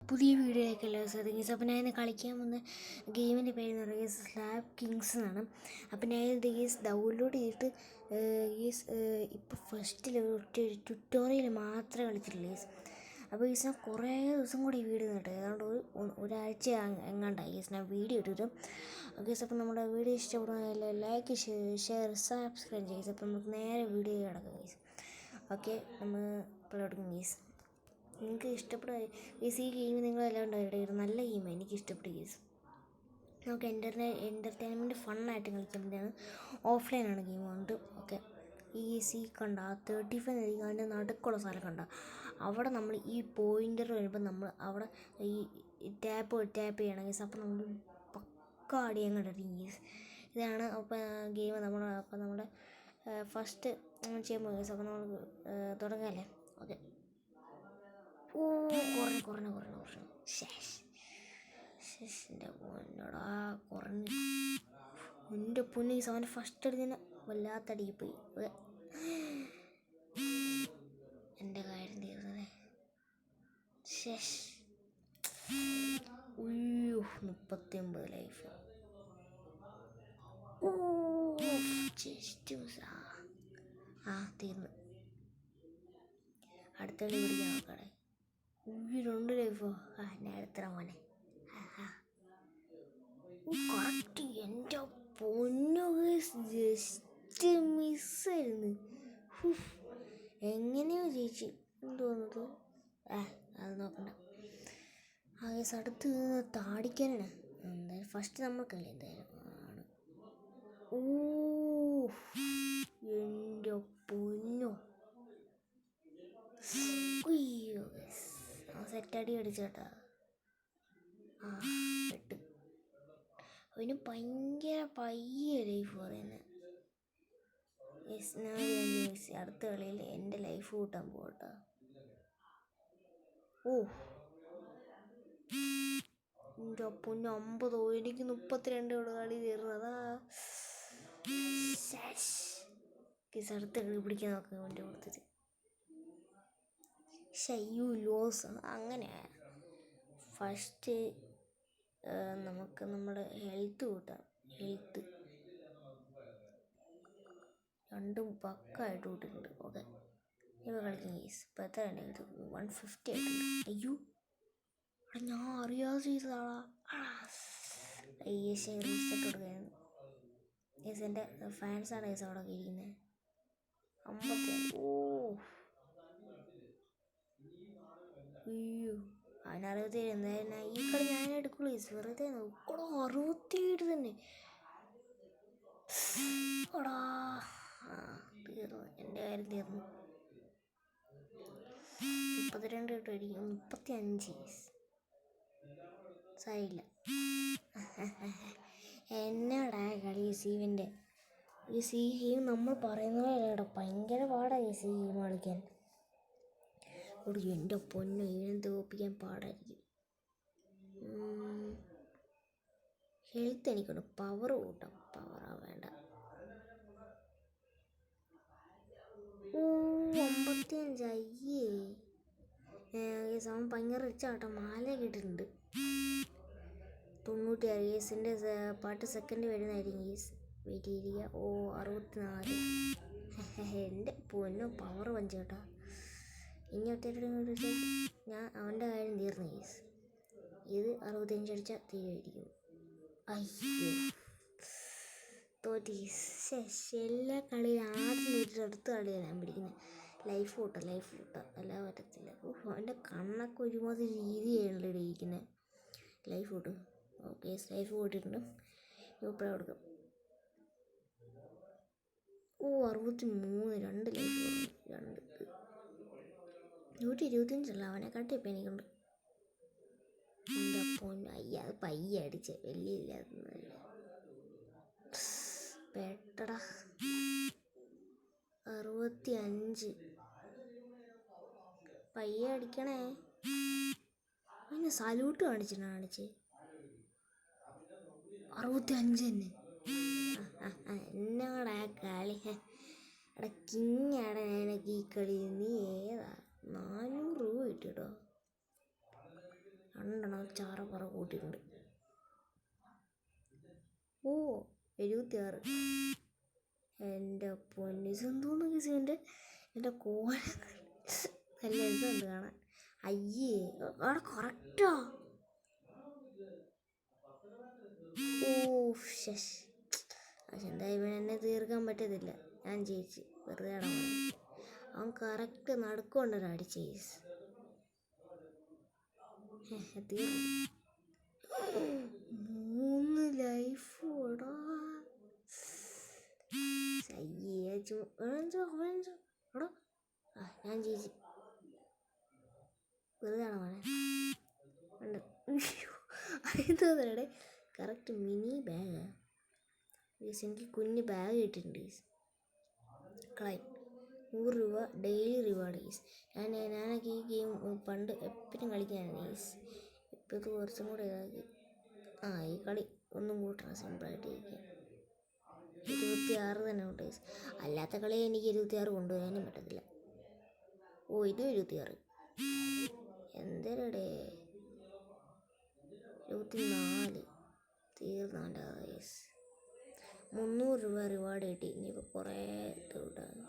പുതിയ വീഡിയോയിലേക്കല്ലോ ശ്രദ്ധിക്കുക. അപ്പോൾ ഞാൻ ഇന്ന് കളിക്കാൻ വന്ന ഗെയിമിൻ്റെ പേരെന്ന് പറയുന്നത് സ്ലാബ് കിങ്സ് എന്നാണ്. അപ്പോൾ ഞാൻ ഇത് ഡൗൺലോഡ് ചെയ്തിട്ട് ഇപ്പോൾ ഫസ്റ്റിൽ ട്യൂട്ടോറിയൽ മാത്രമേ കളിച്ചിട്ടുള്ളൂ. അപ്പോൾ ഞാൻ കുറേ ദിവസം കൂടി വീഡിയോ കേട്ടോ, ഏതാണ്ട് ഒരാഴ്ച എങ്ങാണ്ടായി ഞാൻ വീഡിയോ ഇട്ടിട്ട്. ഓക്കെ, അപ്പോൾ നമ്മുടെ വീഡിയോ ഇഷ്ടപ്പെടുന്ന ലൈക്ക് ഷെയർ സബ്സ്ക്രൈബ് ചെയ്യുക. അപ്പോൾ നമുക്ക് നേരെ വീഡിയോ കിടക്കാം ഗീസ്. ഓക്കെ, നമ്മൾ ഇപ്പോൾ തുടങ്ങും ഗീസ്. നിങ്ങൾക്ക് ഇഷ്ടപ്പെടുക ഗീസ്. ഈ ഗെയിം നിങ്ങളെല്ലാം ഉണ്ടായിരുന്നു, നല്ല ഗെയിമാണ്, എനിക്ക് ഇഷ്ടപ്പെട്ടു ഗീസ്. നമുക്ക് എൻ്റർടൈൻമെൻറ്റ് ഫണ്ണായിട്ട് കളിക്കാൻ പറ്റിയാണ്. ഓഫ്ലൈനാണ് ഗെയിം കൊണ്ട്. ഓക്കെ, ഈ കണ്ട 35 എഴുതിക്കാണ്ട് നടുക്കുള്ള സ്ഥലം കണ്ട അവിടെ നമ്മൾ ഈ പോയിൻ്റർ വരുമ്പോൾ നമ്മൾ അവിടെ ഈ ടാപ്പ് ചെയ്യണം ഗീസ്. അപ്പോൾ നമ്മൾ പക്ക അടിയാൻ കണ്ടിരിക്കും ഗീസ്. ഇതാണ് അപ്പോൾ ഗെയിം അപ്പോൾ നമ്മുടെ ഫസ്റ്റ് ചെയ്യുമ്പോൾ ഗീസ്. അപ്പോൾ നമ്മൾ തുടങ്ങാമല്ലേ? ഓക്കെ. കുറഞ്ഞു എൻ്റെ പൊന്നടാ, കുറഞ്ഞു. എൻ്റെ പൊന്ന് ഗീസ്, അവൻ്റെ ഫസ്റ്റ് അടിച്ചതിന് വല്ലാത്തടിക്ക് പോയി. എൻ്റെ കാര്യം തീർന്നതേ. ഉയ്യോ, 39 ലൈഫ്. തീർന്നു. അടുത്ത കളി പിടിക്കാൻ നോക്കണേ. 2 ലൈഫോ? ഞാൻ എടുത്തറ മോനെ. കറക്റ്റ്. എൻ്റെ പൊന്നു ജസ്റ്റ് മിസ്സായിരുന്നു. എങ്ങനെയോ ജയിച്ചു തോന്നുന്നത്. അത് നോക്കണ്ട. അടുത്ത് താടിക്കാനാണ് എന്തായാലും. ഫസ്റ്റ് നമ്മൾക്കല്ലേ എന്തായാലും ആണ്. എൻ്റെ പൊന്നോ, അയ്യോ സെറ്റടി അടിച്ചു കേട്ടാ. പെട്ട്. അവന് ഭയങ്കര പയ്യ ലൈഫ് പറയുന്നത്. അടുത്ത കളിയിൽ എൻ്റെ ലൈഫ് കൂട്ടാൻ പോകട്ടോ. എൻ്റെ പൊന്ന് 50. എനിക്ക് 32 കളി തീർന്നതാ. അടുത്ത കളി പിടിക്കാൻ നോക്കാൻ വേണ്ടി കൊടുത്തിട്ട് ലോസ്. അങ്ങനെ ഫസ്റ്റ് നമുക്ക് നമ്മുടെ ഹെൽത്ത് കൂട്ടാം. ഹെൽത്ത് രണ്ടും പക്കായിട്ട് കൂട്ടിയിട്ടുണ്ട്. ഓക്കെ, ഇപ്പോൾ കളിക്കും ഗീസ്. ഇപ്പോൾ എത്ര ഉണ്ട്? 150 ആയിട്ടുണ്ട്. അയ്യോ, ഞാൻ അറിയാതെ ചെയ്തതാളാ. റീസെറ്റ് കൊടുക്കുകയായിരുന്നു ഗീസ്. എൻ്റെ ഫാൻസാണ് ഗീസ് അവിടെ ഇരിക്കുന്നത്. 50. അയ്യോ, 67. എന്തായാലും ഈ കളി ഞാൻ എടുക്കുള്ളൂ ഗീസ്. വെറുതെ നോക്കണോ. 67 തന്നെ. തീർന്നു. എൻ്റെ കാര്യം തീർന്നു. 32 കിട്ടുമായിരിക്കും. 35 സായില്ല. എന്നാടാ കളി സീവിൻ്റെ. ഈ ഗെയിം നമ്മൾ പറയുന്നതല്ലേടാ, ഭയങ്കര പാടാണ് ഈ ഗെയിം കളിക്കാൻ. എൻ്റെ പൊന്നോ, ഇതിനെ തോപ്പിക്കാൻ പാടായിരിക്കും. ഹെൽത്ത് എനിക്കുണ്ട്. പവർ കൂട്ടാം. പവറാ വേണ്ട. 55. അയ്യേ, അവൻ ഭയങ്കര റിച്ചാട്ടോ. മാല കിട്ടിയിട്ടുണ്ട്. 96 ഗീസിൻ്റെ പാട്ട് സെക്കൻഡ് വരുന്നതായിരിക്കും ഗീസ്. വെയിറ്റ് ചെയ്യുക. 64. എൻ്റെ പൊന്നോ, പവർ വഞ്ചേട്ടാ. ഇനി ഒറ്റ ഞാൻ അവൻ്റെ കാര്യം തീർന്നു ഗീസ്. ഇത് 65 അടിച്ചാൽ തീരുമായിരിക്കും. അയ്യോ, തോറ്റി. എല്ലാ കളിയും ആദ്യം നോക്കിയിട്ട് അടുത്ത കളിയാണ് ഞാൻ പിടിക്കുന്നത്. ലൈഫ് കൂട്ടാം അല്ലാതെ പറ്റത്തില്ല. അവൻ്റെ കണ്ണൊക്കെ ഒരുമാതിരി രീതിയാണല്ലോ ഇരിക്കുന്നത്. ലൈഫ് കൂട്ടും. ഓക്കെ, ലൈഫ് കൂട്ടിയിട്ടുണ്ട്. ഇപ്പോഴേ കൊടുക്കാം. 63. 2 ലൈഫ്. 125 അല്ല, അവനെക്കാട്ടി ഇപ്പം എനിക്കുണ്ട്. എൻ്റെ പൊന്ന്, അത് പയ്യ അടിച്ച് വലിയ ഇല്ലാതൊന്നുമല്ല. പെട്ടടാ. 65. പയ്യ അടിക്കണേ. അതിന് സല്യൂട്ട് കാണിച്ചിട്ടാണ് 65 തന്നെ. എന്നാടാ കളി. എടാ കിങ്ങാടാ ഞാനൊക്കെ ഈ കളി. നീ ഏതാ? 400 രൂപ കിട്ടിട്ടോ. രണ്ടെണ്ണം ചാറപ്പറ കൂട്ടിയിട്ടുണ്ട്. ഓ 76. എൻ്റെ പൊന്നിസെന്തോന്ന് കേസ് എൻ്റെ കോല നല്ല രസമുണ്ട് കാണാൻ. അയ്യേ അവിടെ കറക്റ്റാ. ഓ ശശ് പക്ഷെ എന്തായാലും ഇവൻ എന്നെ തീർക്കാൻ പറ്റത്തില്ല. ഞാൻ ജയിച്ച് വെറുതെ അവൻ കറക്റ്റ് നടക്കൊണ്ടല്ലോ അടിച്ച് തീർന്നു. 3 ലൈഫ് ഓടാ. ഞാൻ ജയിച്ച് വെറുതെ എന്തോന്നടെ കറക്റ്റ് മിനി ബാഗ്. എനിക്ക് കുഞ്ഞ് ബാഗ് കിട്ടിയിട്ടുണ്ട്. കളയും 100 രൂപ ഡെയിലി റിവാർഡ് ഗീസ്. ഞാനൊക്കെ ഈ ഗെയിം പണ്ട് എപ്പോഴും കളിക്കാനാണ് ഗീസ്. ഇപ്പോൾ ഇത് കുറച്ചും കൂടെ ഇതാക്കി. ഈ കളി ഒന്നും കൂട്ടണം സിമ്പിളായിട്ട് ഇരിക്കാൻ. 26 തന്നെ ഉണ്ട് ഗീസ്. അല്ലാത്ത കളി എനിക്ക് 26 കൊണ്ടുവരാനും പറ്റത്തില്ല. ഓ ഇത് 26 എന്തരടേ 24 തീർന്നാണ്ട് ഗീസ്. 300 രൂപ റിവാർഡ് കിട്ടി. ഇനിയിപ്പോൾ കുറേ കിട്ടാണ്.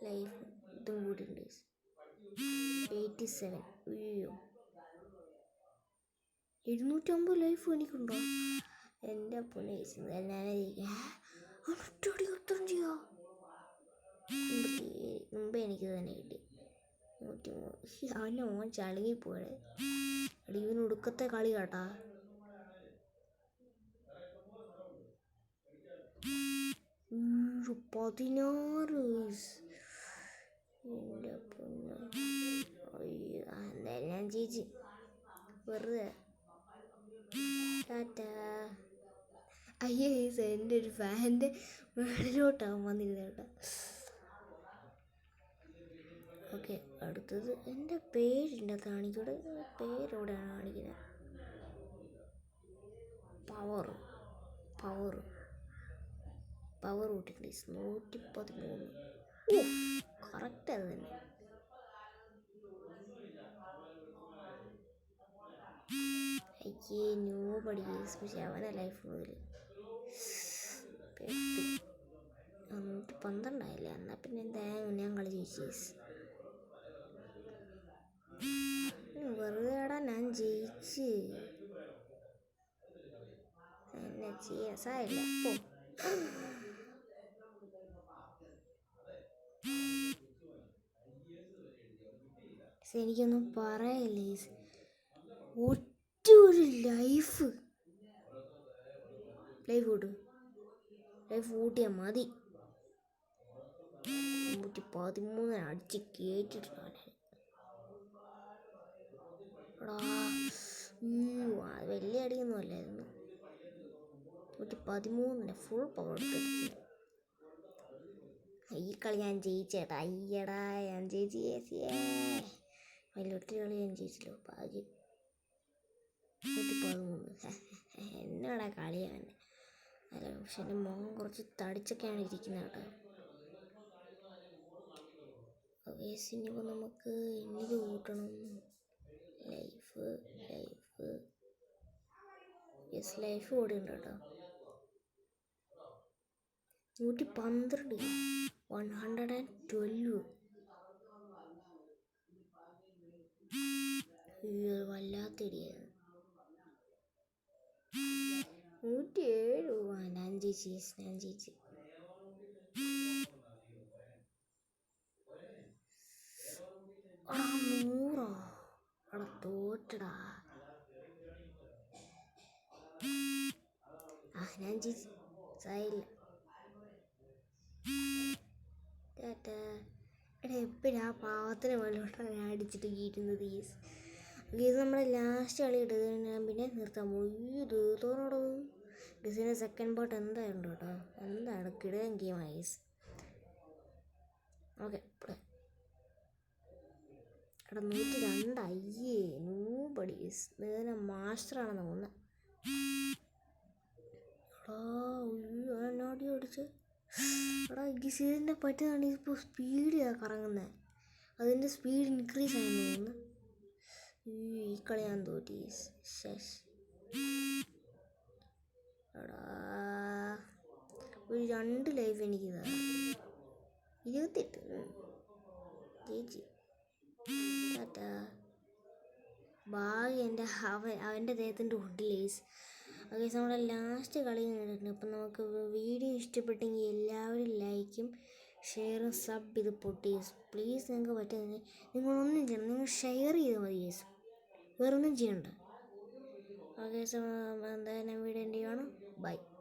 ലൈഫ് ഇതും കൂടിയുണ്ട് 87. അയ്യോ 250 ലൈഫ് എനിക്കുണ്ടോ? എൻ്റെ പൊന്നെ ഞാനൊറ്റടി കുത്തം ചെയ്യാം. മുമ്പേ എനിക്ക് തന്നെ കിട്ടി 103. അവൻ്റെ മോൻ ചളുങ്ങിപ്പോയെ. അടി ഇവന് ഒടുക്കത്തെ കളി കേട്ടാ. 16. എൻ്റെ പൊന്നെ അയ്യോ എന്തായാലും ഞാൻ ചേച്ചി വെറുതെ ടാറ്റാ. അയ്യോ എൻ്റെ ഒരു ഫാൻ്റെ മുകളിലോട്ടാവും വന്നിരുന്നത് കേട്ടോ. ഓക്കെ അടുത്തത് എൻ്റെ പേരിൻ്റെ കാണിക്കൂടെ. പേരെവിടെയാണ് കാണിക്കുന്നത്? പവർ കൂട്ടിട്ടുണ്ട് 113. ഓ കറക്റ്റ് അത് തന്നെ. അയ്യേ ന്യൂ പടി കേസ്. പക്ഷെ അവനെ ലൈഫ് മുതൽ 12 എന്നാൽ പിന്നെ എന്താ ഞാൻ കളി ജയിച്ചു. വെറുതെ ഞാൻ ജയിച്ച് എന്നെ ചെയ്യാസായില്ല. എനിക്കൊന്നും പറയില്ലേ. ഒറ്റ ഒരു ലൈഫ് കൂട്ടിയാൽ മതി. 113 അടിച്ച് കേട്ടിട്ടാണ്. അത് വലിയ അടിയൊന്നും അല്ലായിരുന്നു. 113 ഫുൾ പവർ എടുത്തിട്ട് ഈ കളി ഞാൻ ജയിച്ചേട്ടാ. അയ്യടാ ഞാൻ ജയിച്ച്. വലിയൊരു കളി ഞാൻ ജയിച്ചല്ലോ ഭാഗ്യം. 113 എന്നാടാ കളിയാണ്. അല്ല പക്ഷെ എൻ്റെ മുഖം കുറച്ച് തടിച്ചൊക്കെയാണ് ഇരിക്കുന്നത് കേട്ടോ. ഇനിയിപ്പോൾ നമുക്ക് ഇത് കൂട്ടണം. ലൈഫ് കൂടി ഉണ്ട് കേട്ടോ. 112 112. വല്ലാത്ത ഇടിയാണ്. 107. ഞാൻ ജയിച്ച്. ആ 100 അവിടെ തോറ്റടാ. ഞാൻ ജയിച്ച് സായില്ല. എടാ എപ്പോഴും ആ പാവത്തിന് മുകളിലോട്ടാണ് ഞാൻ അടിച്ചിട്ട് കീറ്റുന്നത്. ഗീസ് നമ്മുടെ ലാസ്റ്റ് കളി ഇട്ടത് ഞാൻ പിന്നെ നിർത്താൻ പോയി. തീർത്തോടോ ഗീസിൻ്റെ സെക്കൻഡ് പാർട്ട് എന്തായുണ്ട് കേട്ടോ. എന്താണ് കിടകൻ ഗെയിമാണ് ഗീസ്. ഓക്കെ എടാ 102. അയ്യേ നൂബടി ഗീസ്. ഇതിനെ മാസ്റ്ററാണെന്ന് തോന്നുന്നത്. എന്നാടി അടിച്ച്. എടാ ഗീസ് ഇതിനെ പറ്റിയതാണ് ഇപ്പോൾ സ്പീഡിലാണ് കറങ്ങുന്നത്. അതിൻ്റെ സ്പീഡ് ഇൻക്രീസ് ആയെന്ന് തോന്നുന്നു. ഈ കളി ഞാൻ തോറ്റി. എടാ ഒരു 2 ലൈഫ് എനിക്ക് തരാം. 28 ചേച്ചി ടാറ്റാ. ഭാഗ്യം അവൻ്റെ ദേഹത്തിൻ്റെ ഉണ്ട് ലേസ്. ഓക്കെ, നമ്മുടെ ലാസ്റ്റ് കളി കഴിഞ്ഞിട്ടുണ്ട്. അപ്പം നമുക്ക് വീഡിയോ ഇഷ്ടപ്പെട്ടെങ്കിൽ എല്ലാവരും ലൈക്കും ഷെയറും സബ് ഇത് പൊട്ടി പ്ലീസ്. നിങ്ങൾക്ക് പറ്റുന്നത് നിങ്ങളൊന്നും ചെയ്യണം, നിങ്ങൾ ഷെയർ ചെയ്താൽ മതി യേസ്, വേറൊന്നും ചെയ്യണ്ട. ഓക്കെ, സോ എന്തായാലും വീഡിയോ എൻ്റെ ആണ്. ബൈ.